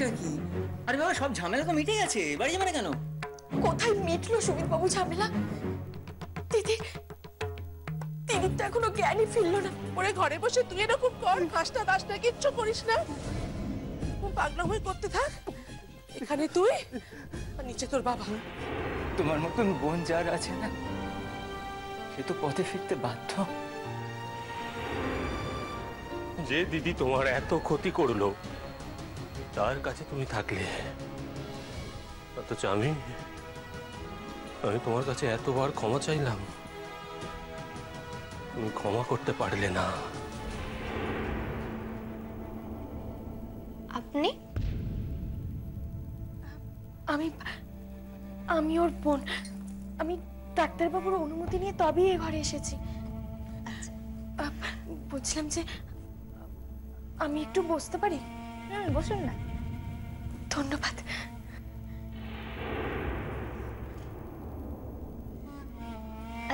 এটা কি? আরে বাবা, সব ঝামেলা তো মিটে গেছে, বাড়ি যাবে না কেন? কোথায় মিটলো সুমিত বাবু ঝামেলা? দিদি দিদি তো এখনো জ্ঞানই ফিরলো না। ওরে ঘরে বসে তুই এরকম কর, খাসটা দাসটা কিচ্ছু করিস না, পাগলামি করতে থাক। এখানে তুই আর নিচে তোর বাবা। তোমার মতন বোন যার আছে না, সে তো পথে ফিরতে বাধ্য। যে দিদি তোমার এত ক্ষতি করলো তার কাছে তুমি থাকলে, অথচ আমি তোমার কাছে এতবার ক্ষমা চাইলাম, তুমি ক্ষমা করতে পারলে না। আপনি? আমি ওর বোন। আমি ডাক্তারবাবুর অনুমতি নিয়ে তবেই এ ঘরে এসেছি। বলছিলাম যে আমি একটু বসতে পারি? বসুন না। ধন্যবাদ।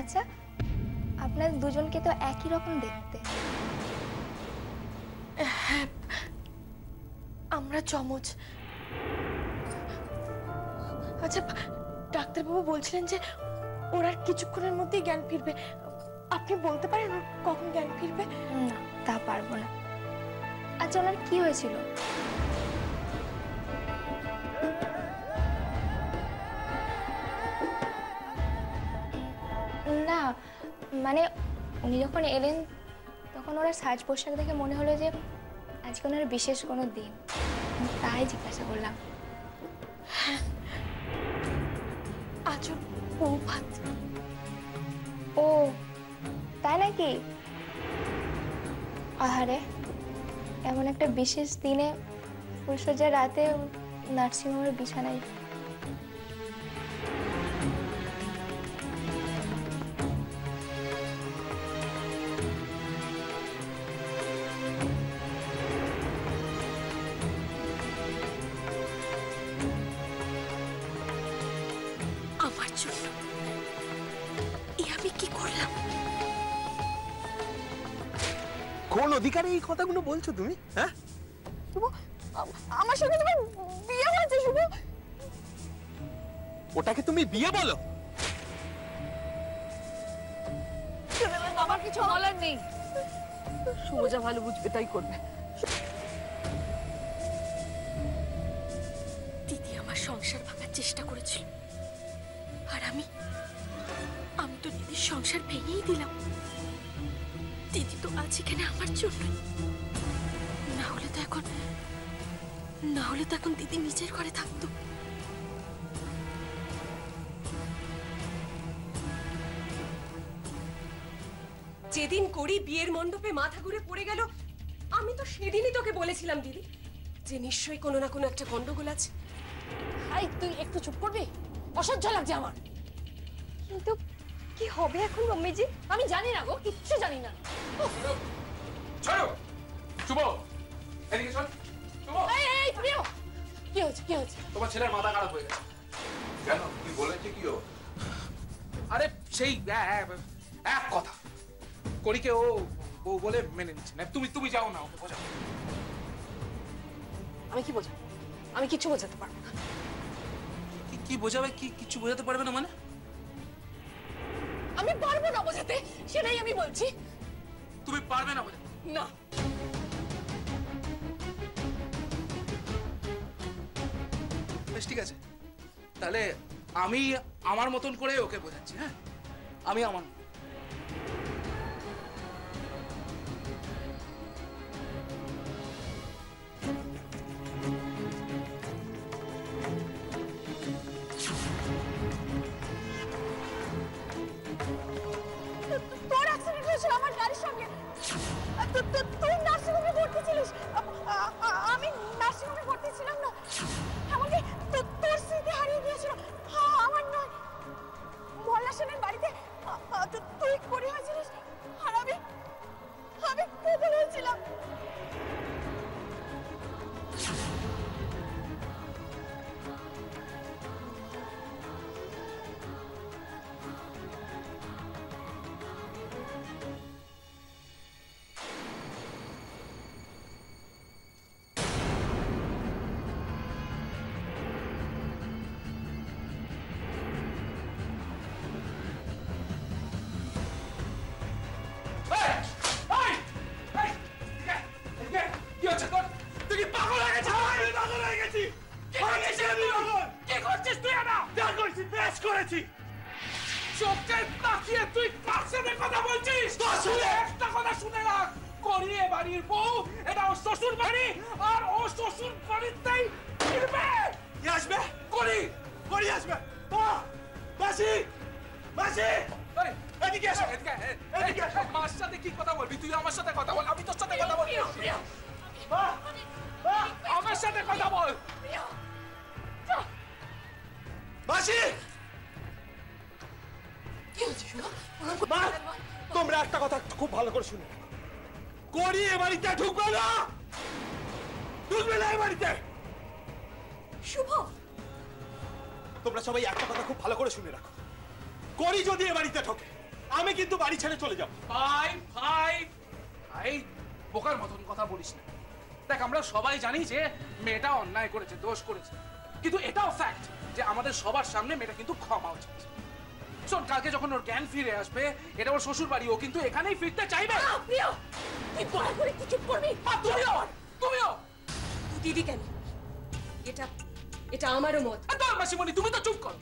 আচ্ছা, আপনার দুজনকে তো একই রকম দেখতে। হ্যাঁ, আমরা যমজ। আচ্ছা, ডাক্তারবাবু বলছিলেন যে ওর আর কিছুক্ষণের মধ্যেই জ্ঞান ফিরবে। আপনি বলতে পারেন ওর কখন জ্ঞান ফিরবে? না, তা পারবো না। আচ্ছা, ওনার কি হয়েছিল? না মানে উনি যখন এলেন তখন ওরা সাজ পোশাক দেখে মনে হলো যে আজকে ওনার বিশেষ কোনো দিন, তাই জিজ্ঞাসা করলাম। আজ ওর বউ ভাত। ও তাই নাকি? আহারে, এমন একটা বিশেষ দিনে ফুলসজ্জার রাতে নার্সিংহোমের বিছানায়। আমার জন্য আমি কি করলাম? কোন অধিকারে এই কথাগুলো বলছো তুমি? হ্যাঁ, আমার সঙ্গে তোমার বিয়ে হয়েছে শুভ। ওটাকে তুমি বিয়ে বলো? আমার কিছু বলার নেই, শুভ যা ভালো বুঝবে তাই করবে। দিদি আমার সংসার ভাঙার চেষ্টা করেছিল, আর আমি তো দিদির সংসার ভেঙেই দিলাম। দিদি তো আজ এখানে আমার জন্যই, না হলে তো এখন দিদি নিজের ঘরে থাকতো। যেদিন করি বিয়ের মণ্ডপে মাথা ঘুরে পড়ে গেল, আমি তো সেদিনই তোকে বলেছিলাম দিদি যে নিশ্চয়ই কোনো না কোনো একটা গন্ডগোল আছে। হাই, তুই একটু চুপ করবি? অসহ্য লাগছে আমার। কিন্তু কি হবে এখন মাম্মিজি? আমি জানি না গো, কিচ্ছু জানি না। ছাড়ো শুভ, এদিকে চল। শুভ, এই তুমিও। কি হচ্ছে কি হচ্ছে? তোমার ছেলের মাথা খারাপ হয়ে গেছে। কেন, কি বলেছে? কি ও? আরে সেই এক কথা, করিকে ও বউ বলে মেনে নিচ্ছে না। তুমি যাও না, ওকে বোঝাও। আমি কি বোঝাবো? আমি কিছু বোঝাতে পারবো না। কি বোঝাবে? কিছু বোঝাতে পারবে না মানে? আমি পারবো না বোঝাতে, সেটাই আমি বলছি। তুমি পারবে না বোঝাতে? না। বেশ, ঠিক আছে, তাহলে আমি আমার মতন করে ওকে বোঝাচ্ছি। হ্যাঁ, আমি আমার তোর অ্যাক্সিডেন্ট হয়েছিল আমার গাড়ির সঙ্গে। তুই নার্সিংহোমে ভর্তি ছিলিস, আমি নার্সিংহোমে ভর্তি ছিলাম না। এমনকি তোর স্মৃতি হারিয়ে গিয়েছিল, আমার নয়। মোল্লা সেনের বাড়িতে তুই করি হয়েছিলিস, আর আমি কোথায় হয়েছিলাম। তাকিয়ে তুই কার সাথে কথা বলছিস? শুনে একটা কথা শুনে রাখ, করি এ বাড়ির বউ, এটা ওর শ্বশুর বাড়ি, আর ও শ্বশুর বাড়িতেই ফিরবে। কি আসবে? করি করি আসবে। মা, মাসি, মাসি, এই, এদিকে এসো। এদিকে, এদিকে এসো। মার সাথে কি কথা বলবি? তুই আমার সাথে কথা বল, আমি তোর সাথে কথা বলবি। মা, মা, আমার সাথে কথা বল। মাসি, মা, তোমরা একটা কথা খুব ভালো করে শুনো। করি এ বাড়িতে ঢুকবে না, ঢুকবে না এ বাড়িতে। শুভ, তোমরা সবাই একটা কথা খুব ভালো করে শুনে রাখো। করি যদি এ বাড়িতে ঢোকে, আমি কিন্তু বাড়ি ছেড়ে চলে যাব। ভাই ভাই ভাই, বোকার মতন কথা বলিস না। দেখ, আমরা সবাই জানি যে মেয়েটা অন্যায় করেছে, দোষ করেছে, কিন্তু এটাও ফ্যাক্ট যে আমাদের সবার সামনে মেয়েটা কিন্তু ক্ষমা উচিত। শোন, কালকে যখন ওর জ্ঞান ফিরে আসবে, এটা ওর শ্বশুর বাড়ি, ও কিন্তু এখানেই ফিরতে চাইবে। প্রিয়, তুই দয়া করে একটু চুপ করবি? আর তুমিও, তুমিও। দিদি কেন? এটা এটা আমারও মত। আর তোর মাসিমণি, তুমি তো চুপ করো,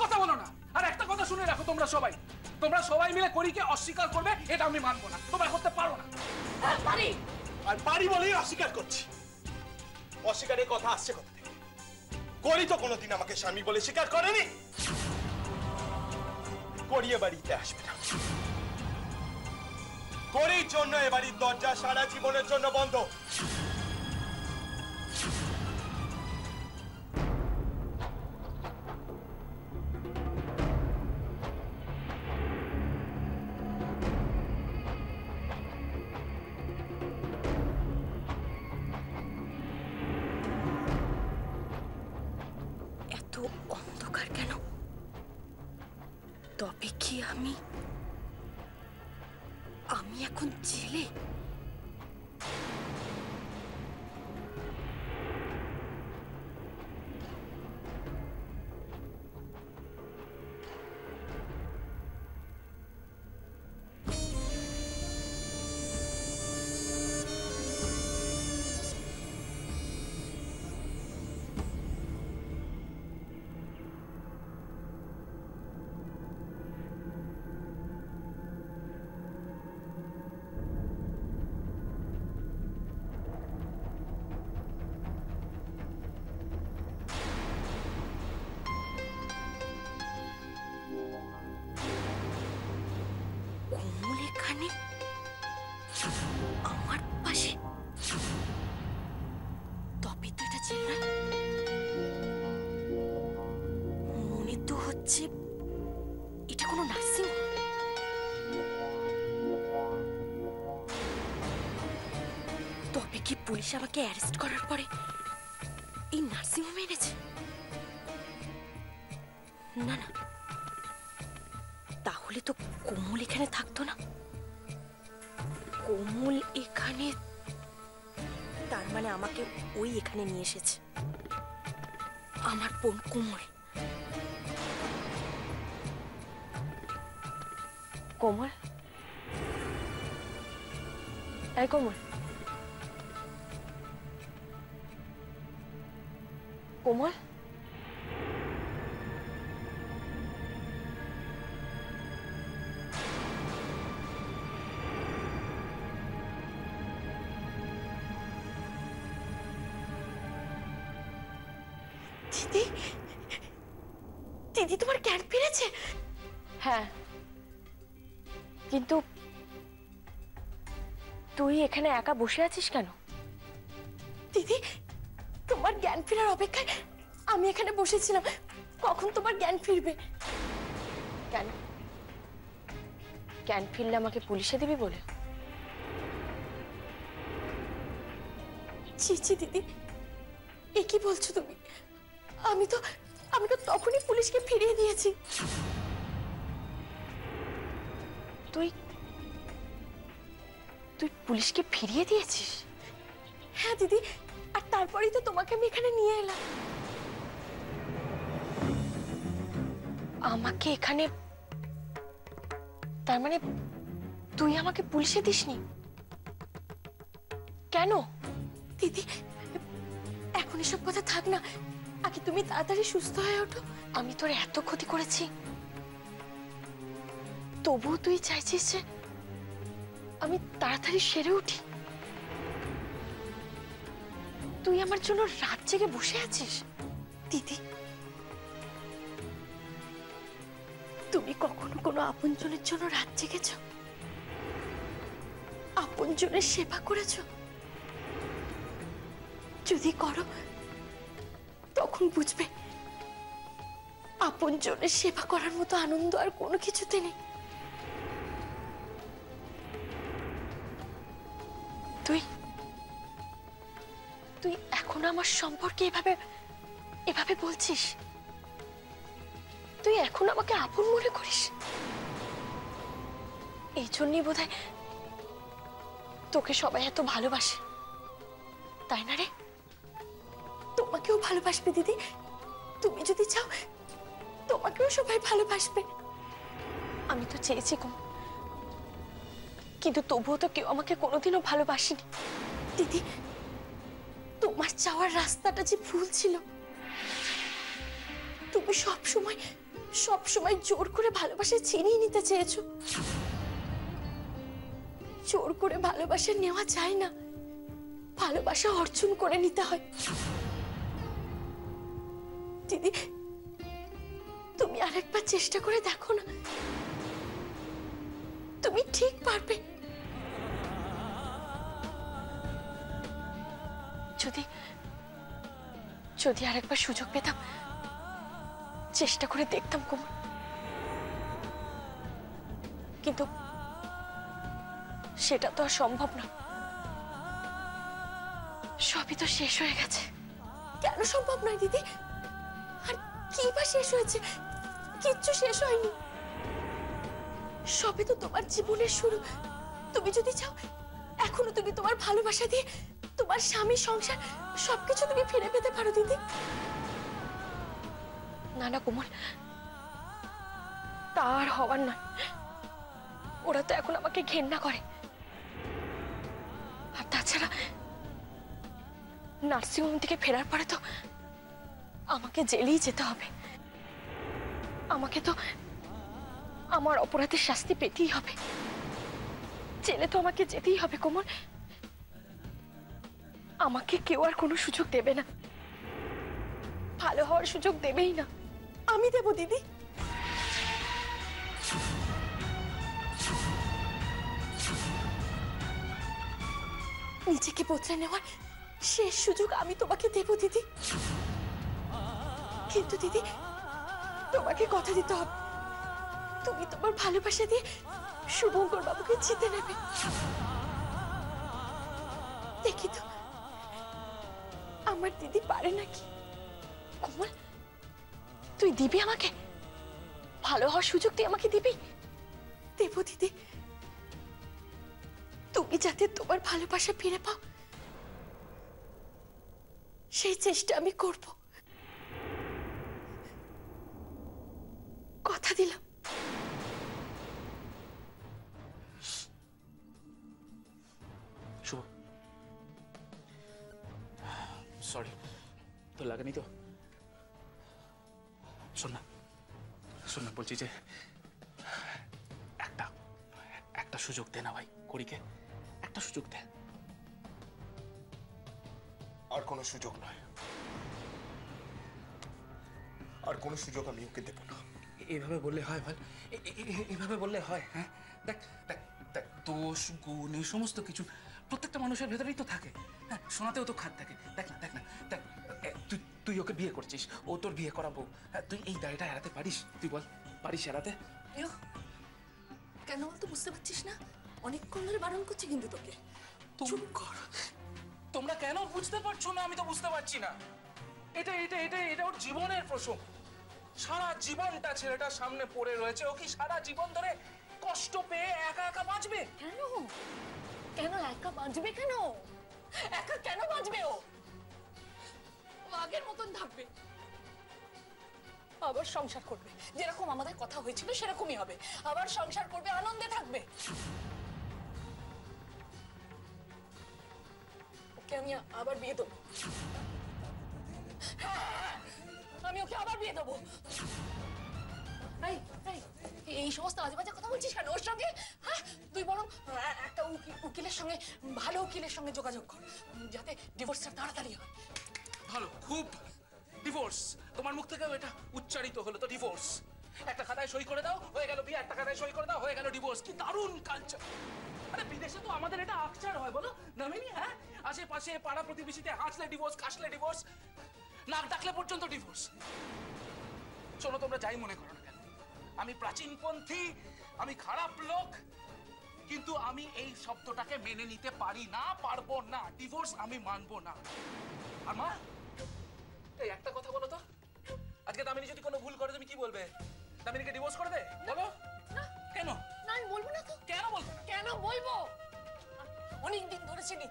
কথা বলো না। আর একটা কথা শুনে রাখো, তোমরা সবাই মিলে করিকে অস্বীকার করবে, এটা আমি মানবো না। তোমরা করতে পারো না। পারি, আর বাড়ি বলেই অস্বীকার করছি। অস্বীকারের কথা আসছে কোথা থেকে? করি তো কোনোদিন আমাকে স্বামী বলে স্বীকার করেনি। করি এ বাড়িতে আসবে না। করির জন্য এ বাড়ির দরজা সারা জীবনের জন্য বন্ধ। এত অন্ধকার কেন? তবে কি আমি এখন জেলে? কোমল এখানে আমার পাশে? তবে তো এটা ছিল না। মনে তো হচ্ছে এটা কোনো নার্সিং হোম। তবে কি পুলিশ আমাকে অ্যারেস্ট করার পরে এই নার্সিং হোমে এনেছে? না না, তাহলে তো কোমল এখানে থাকতো না। কোমল এখানে, তার মানে আমাকে ওই এখানে নিয়ে এসেছে। আমার বোন কোমল। কোমল, এই কোমল, কোমল, দিদি, দিদি তোমার জ্ঞান ফিরেছে? হ্যাঁ, কিন্তু তুই এখানে একা বসে আছিস কেন? দিদি, তোমার জ্ঞান ফেরার অপেক্ষায় আমি এখানে বসেছিলাম, কখন তোমার জ্ঞান ফিরবে। কেন? জ্ঞান ফিরলে আমাকে পুলিশে দিবি বলে? ছি ছি দিদি, এ কি বলছো তুমি? আমি তো তখনই পুলিশকে ফিরিয়ে দিয়েছি। তুই তুই পুলিশকে ফিরিয়ে দিয়েছিস? হ্যাঁ দিদি, আর তারপরেই তো তোমাকে আমি এখানে নিয়ে এলাম। আমাকে এখানে, তার মানে তুই আমাকে পুলিশে দিসনি? কেন? দিদি, এখন এসব কথা থাক না, আগে তুমি তাড়াতাড়ি সুস্থ হয়ে ওঠো। আমি তোর এত ক্ষতি করেছি, তবুও তুই চাইছিস যে আমি তাড়াতাড়ি সেরে উঠি? তুই আমার জন্য রাত জেগে বসে আছিস? দিদি, তুমি কখনো কোনো আপনজনের জন্য রাত জেগেছ? আপনজনের সেবা করেছ? যদি করো তখন বুঝবে আপনজনের সেবা করার মতো আনন্দ আর কোনো কিছুতে নেই। তুই তুই এখন আমার সম্পর্কে এভাবে এভাবে বলছিস? তুই এখন আমাকে আপন মনে করিস? এই জন্যই বোধহয় তোকে সবাই এত ভালোবাসে, তাই না রে? তোমাকেও ভালোবাসবে দিদি, তুমি যদি চাও তোমাকেও সবাই ভালোবাসবে। আমি তো চেয়েছি কম, কিন্তু তবুও তো কেউ আমাকে কোনোদিনও ভালোবাসেনি। দিদি, তোমার যাওয়ার রাস্তাটা যে ভুল ছিল। তুমি সব সময় জোর করে ভালোবাসা ছিনিয়ে নিতে চেয়েছো। জোর করে ভালোবাসা নেওয়া যায় না, ভালোবাসা অর্জন করে নিতে হয়। দিদি, তুমি আরেকবার চেষ্টা করে দেখো না, তুমি ঠিক পারবে। যদি যদি আরেকবার সুযোগ পেতাম, চেষ্টা করে দেখতাম কোমল, কিন্তু সেটা তো আর সম্ভব না। সবই তো শেষ হয়ে গেছে। কেন সম্ভব নয় দিদি? আর কি বা শেষ হয়েছে? কিচ্ছু শেষ হয়নি, সবে তো তোমার জীবনের শুরু। তুমি যদি চাও এখনো তুমি তোমার ভালোবাসা দিয়ে তোমার স্বামী, সংসার সবকিছু তুমি ফিরে পেতে পারো দিদি। না না কোমল, তার হওয়ার নয়। ওরা তো এখন আমাকে ঘেন্না করে। আর তাছাড়া নার্সিংহোম থেকে ফেরার পরে তো আমাকে জেলেই যেতে হবে। আমাকে তো আমার অপরাধের শাস্তি পেতেই হবে। জেলে তো আমাকে যেতেই হবে কোমল। আমাকে কেউ আর কোনো সুযোগ দেবে না, ভালো হওয়ার সুযোগ দেবেই না। আমি দেব দিদি। নিজেকে বদলে নেওয়ার শেষ সুযোগ আমি তোমাকে দেব দিদি। কিন্তু দিদি, তোমাকে কথা দিতে হবে, তুমি তোমার ভালোবাসা দিয়ে শুভঙ্কর বাবুকে জিতে নেবে। দেখি তো আমার দিদি পারে নাকি। কোমল, তুই দিবি আমাকে? ভালো হওয়ার সুযোগ তুই আমাকে দিবি? দেব দিদি, তুমি যাতে তোমার ভালোবাসা ফিরে পাও সেই চেষ্টা আমি করব। কথা দিলাম। শুভ, সরি, তো লাগেনি তো? শোন না বলছি যে একটা সুযোগ দে না ভাই, করিকে একটা সুযোগ দে। আর কোনো সুযোগ নয়, আর কোনো সুযোগ আমি ওকে দেব না। এভাবে বললে হয় ভাই? এভাবে বললে হয়? হ্যাঁ, দেখ দেখ দেখ, দোষ গুণ এই সমস্ত কিছু প্রত্যেকটা মানুষের ভেতরেই তো থাকে। হ্যাঁ, শোনাতেও তো খাদ থাকে। দেখ না দেখ, তুই ওকে বিয়ে করছিস, ও তোর বিয়ে করাবো। হ্যাঁ, তুই এই দায়টা এড়াতে পারিস? তুই বল, পারিস এড়াতে? কেন বলতো বুঝতে পারছিস না? অনেকক্ষণ ধরে বারণ করছি কিন্তু তোকে। চুপ কর। তোমরা কেন বুঝতে পারছো না? আমি তো বুঝতে পারছি না। এটা ওর জীবনের প্রসঙ্গ। সারা জীবনটা ছেলেটার সামনে পড়ে রয়েছে। ও কি সারা জীবন ধরে কষ্ট পেয়ে একা একা বাঁচবে? কেন একা বাঁচবে? একা কেন বাঁচবে? ও আগের মতন থাকবে, আবার সংসার করবে, যেরকম আমাদের কথা হয়েছিল সেরকমই হবে। আবার সংসার করবে, আনন্দে থাকবে। ওকে আমি আবার বিয়ে দেবো। আমি ওকে আবার বিয়ে দেবো। এই সমস্ত আজে বাজে কথা বলছিস কেন ওর সঙ্গে? হ্যাঁ, তুই বরং একটা উকিলের সঙ্গে, ভালো উকিলের সঙ্গে যোগাযোগ কর, যাতে ডিভোর্সটা তাড়াতাড়ি হয়। ভালো, খুব ডিভোর্স, তোমার মুখ থেকেও এটা উচ্চারিত হলো তো, ডিভোর্স। একটা খাতায় সই করে দাও, হয়ে গেল বিয়ে, একটা খাতায় সই করে দাও, হয়ে গেল ডিভোর্স। কি দারুণ কালচার! আরে বিদেশে তো আমাদের এটা আকচার হয়, বলো নামিনি? হ্যাঁ, আশেপাশে পাড়া প্রতিবেশীতে হাসলে ডিভোর্স, কাশলে ডিভোর্স, নাক ডাকলে পর্যন্ত ডিভোর্স। শোনো, তোমরা যাই মনে করো না কেন, আমি প্রাচীনপন্থী, আমি খারাপ লোক, কিন্তু আমি এই শব্দটাকে মেনে নিতে পারি না, পারবো না। ডিভোর্স আমি মানবো না। আর মা, এই একটা কথা বলো তো, আজকে দামিনী যদি কোনো ভুল করে তুমি কি বলবে? দামিনীকে ডিভোর্স করে দে, বলো। কেন? না, আমি বলবো না তো। কেন বলবো না? কেন বলবো? অনেকদিন ধরে চিনি,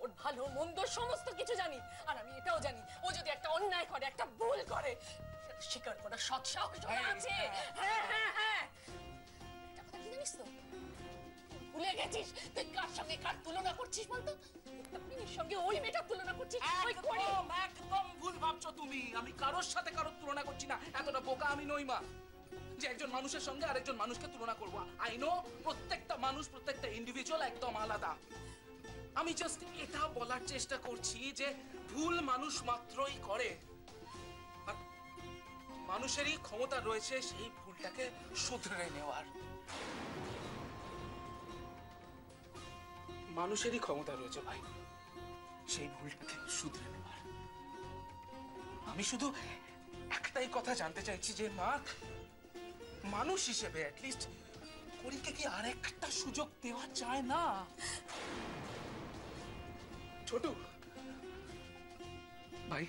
ওর ভালো মন্দ সমস্ত কিছু জানি, আর আমি এটাও জানি ও যদি একটা অন্যায় করে, একটা ভুল করে, সেটা স্বীকার করার সৎ সাহস আছে। হ্যাঁ হ্যাঁ হ্যাঁ, একটা কথা কি জানিস তো, ভুলে গেছিস তুই কার সঙ্গে কার তুলনা করছিস বলতো? দামিনীর সঙ্গে ওই মেয়েটার তুলনা করছিস। একদম একদম ভুল ভাবছো তুমি। আমি কারোর সাথে কারোর তুলনা করছি না, এতটা বোকা আমি নই মা যে একজন মানুষের সঙ্গে আরেকজন মানুষকে তুলনা করবো। আই নো প্রত্যেকটা মানুষ, প্রত্যেকটা ইন্ডিভিজুয়াল একদম আলাদা। আমি জাস্ট এটা বলার চেষ্টা করছি যে ভুল মানুষ মাত্রই করে, আর মানুষেরই ক্ষমতা রয়েছে সেই ভুলটাকে শুধরে নেওয়ার। মানুষেরই ক্ষমতা রয়েছে ভাই সেই ভুলটাকে শুধরে নেওয়ার। আমি শুধু একটাই কথা জানতে চাইছি যে মা, মানুষ হিসেবে অ্যাটলিস্ট করিকে কি আরেকটা সুযোগ দেওয়া যায় না? ছোট ভাই,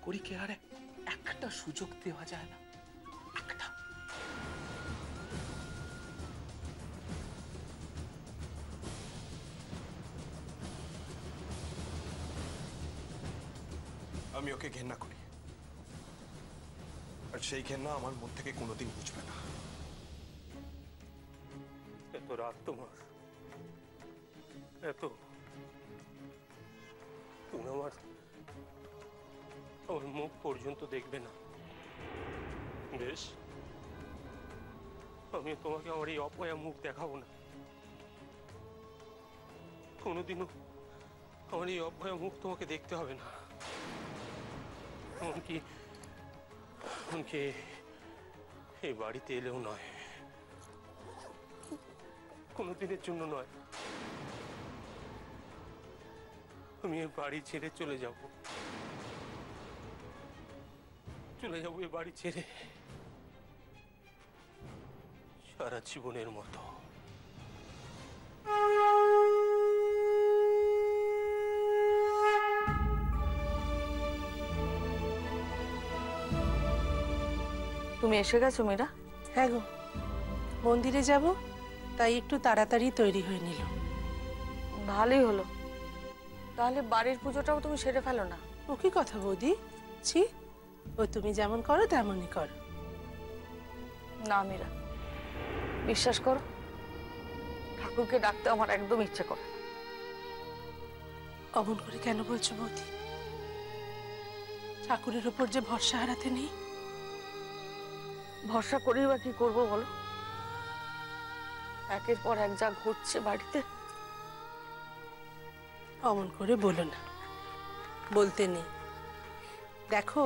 করিকে আর একটা সুযোগ দেওয়া যায় না? একটা। আমি ওকে ঘেন্না করি, আর সেই ঘেন্না আমার মন থেকে কোনোদিন বুঝবে না। এত রাগ তোমার, এত তুমি আমার মুখ পর্যন্ত দেখবে না। বেশ, আমি তোমাকে আমার এই অপয়া মুখ দেখাবো না কোনোদিনও। আমার এই অপয়া মুখ তোমাকে দেখতে হবে না। এমনকি এই বাড়িতে এলেও নয়, কোনোদিনের জন্য নয়। আমি এই বাড়ি ছেড়ে চলে যাব, এই বাড়ি ছেড়ে সারা জীবনের মতো। তুমি এসে গেছো মীরা? হ্যাঁ গো, মন্দিরে যাব তাই একটু তাড়াতাড়ি তৈরি হয়ে নিল। ভালোই হলো, তাহলে বাড়ির পুজোটাও তুমি সেরে ফেলো না। ও কি কথা বৌদি, ছি, ও তুমি যেমন করো তেমনই করো। না মীরা, বিশ্বাস করো, ঠাকুরকে ডাকতে আমার একদম ইচ্ছে করে। অমন করে কেন বলছো বৌদি? ঠাকুরের উপর যে ভরসা হারাতে নেই। ভরসা করেই বা কি করবো বলো? একের পর এক যা ঘটছে বাড়িতে। অমন করে বলো না, বলতে নেই। দেখো,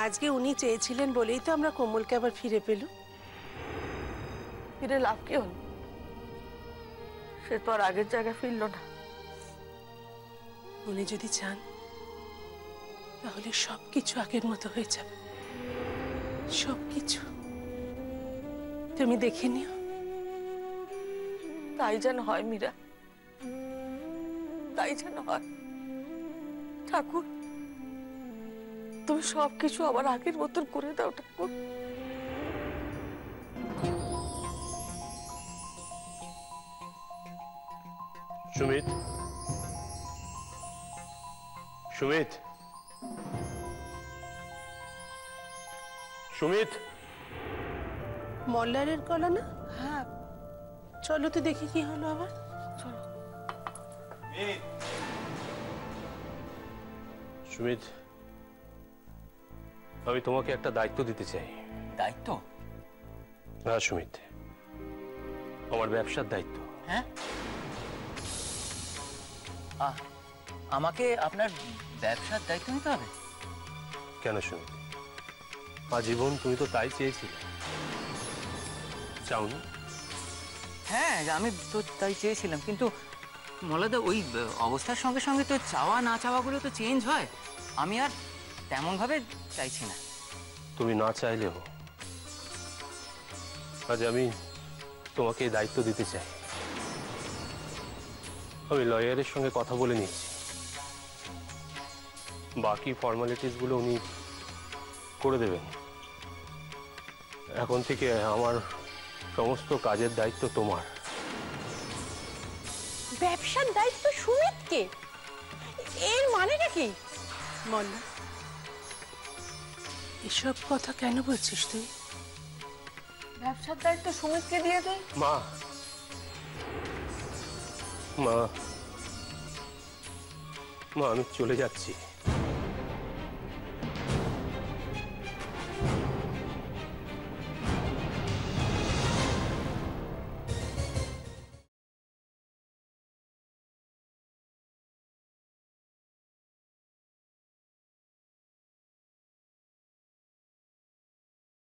আজকে উনি চেয়েছিলেন বলেই তো আমরা কোমলকে আবার ফিরে পেলুম। ফিরে লাভ কি হল? সে তো আর আগের জায়গায় ফিরল না। উনি যদি চান তাহলে সবকিছু আগের মতো হয়ে যাবে, সবকিছু। তুমি দেখে নিও। তাই যেন হয় মীরা, তাই যেন হয়। ঠাকুর, তুমি সবকিছু আবার আগের মতন করে দাও ঠাকুর। সুমিত, সুমিত, সুমিত। মল্লারের গলা না? হ্যাঁ, চলো তো দেখি কি হলো আবার। চলো। সুমিত, আমি তোমাকে একটা দায়িত্ব দিতে চাই। দায়িত্ব? না সুমিত, আমার ব্যবসার দায়িত্ব। হ্যাঁ, আমাকে আপনার ব্যবসার দায়িত্ব নিতে হবে? কেন সুমিত, আজীবন তুমি তো তাই চেয়েছিলে, চাওনি? হ্যাঁ, আমি তো তাই চেয়েছিলাম, কিন্তু মলাদা ওই অবস্থার সঙ্গে সঙ্গে তো চাওয়া না চাওয়াগুলো তো চেঞ্জ হয়। আমি আর তেমনভাবে চাইছি না। তুমি না চাইলেও আজ আমি তোমাকে এই দায়িত্ব দিতে চাই। আমি লয়ারের সঙ্গে কথা বলে নিচ্ছি, বাকি ফর্মালিটিসগুলো উনি করে দেবেন। এখন থেকে আমার সমস্ত কাজের দায়িত্ব তোমার। ব্যবসার দায়িত্ব সুমিতকে? এর মানেটা কি? মল্লা, এসব কথা কেন বলছিস তুই? ব্যবসার দায়িত্ব সুমিতকে দিয়ে দে। মা, মা, মা, আমি চলে যাচ্ছি।